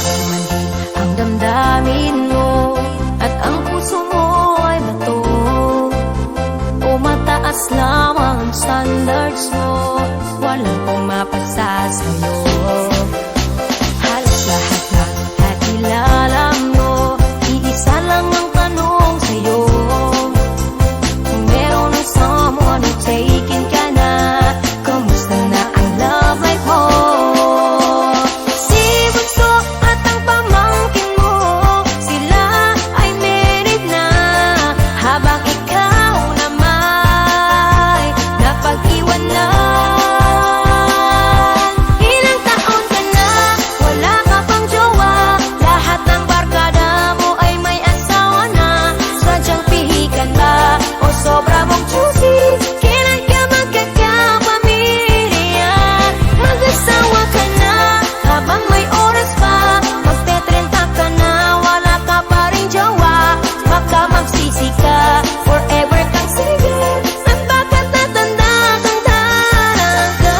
Sadyain man din ang damdamin mo at ang puso mo ay bato, o mataas lamang ang standards mo, walang pumapasa sa'yo. Halos lahat na nakilala mo, iisa lang ang tanong sa'yo, kung meron ng someone who taken ka na, kamusta na ang love life mo? Si Bunso at ang pamangkin mo, sila ay married na, habang ikaw naman napag-iwan na. Ilang taon ka na, wala ka pang jowa, lahat ng barkada mo ay may asawa na. Sadyang pihikan ba o sobra mong choosy? Kailan ka magkakapamilya? Mag-asawa ka na habang may oras pa, magte-30 ka na, wala ka pa rin jowa. Baka magsisi ka, forever kang single, at bakit natanda kang talaga?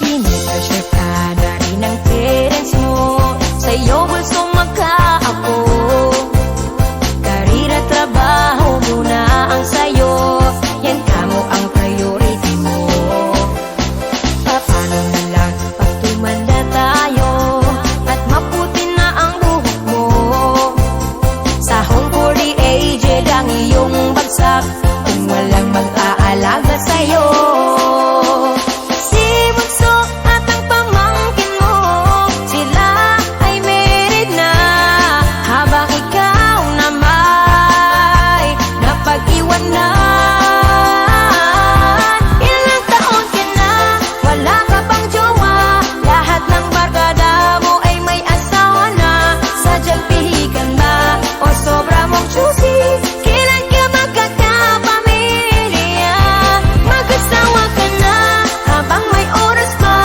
Pinipressure ka na rin ng parents mo, sa'yo gustong magkaapo. Karira, trabaho muna ang sa'yo, yan kamo ang priority mo. Paano na lang pag tumanda tayo at maputi na ang buhok mo? Sa home for the aged ang iyong bagsak, kung walang mag-aalaga sa'yo. Si Bunso at ang pamangkin mo, sila ay married na, habang ikaw naman napag-iwan na. Ilang taon ka na, wala ka pang jowa, lahat ng barkada mo ay may asawa na. Sadyang pihikan ba o sobra mong choosy? Kailan ka magkakapamilya? Mag-asawa ka na habang may oras pa,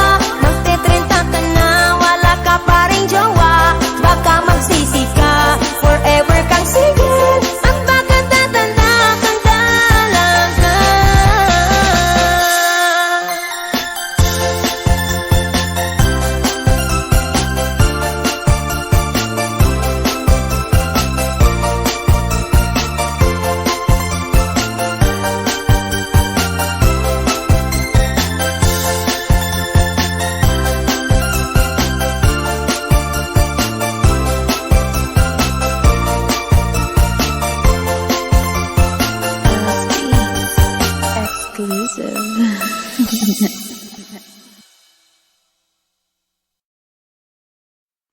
magte-30 ka na, wala ka pa rin jowa. Baka magsisi ka, forever kang single, at bakit tatanda kang talaga? Exclusive.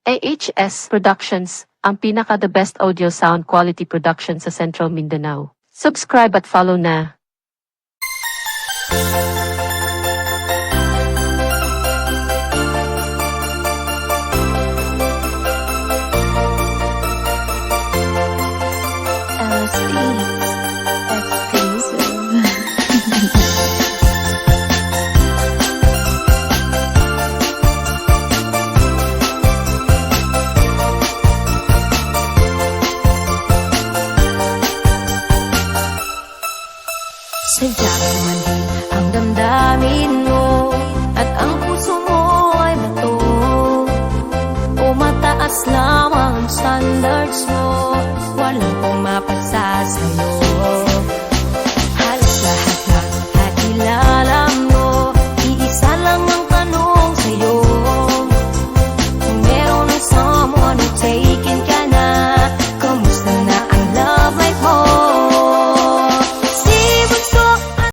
AHS Productions, ang pinaka-the best audio sound quality production sa Central Mindanao. Subscribe at follow na. LSD. Exclusive. Sadyain man din ang damdamin mo at ang puso mo ay bato, o mataas lamang ang standards mo, walang pumapasa sa'yo.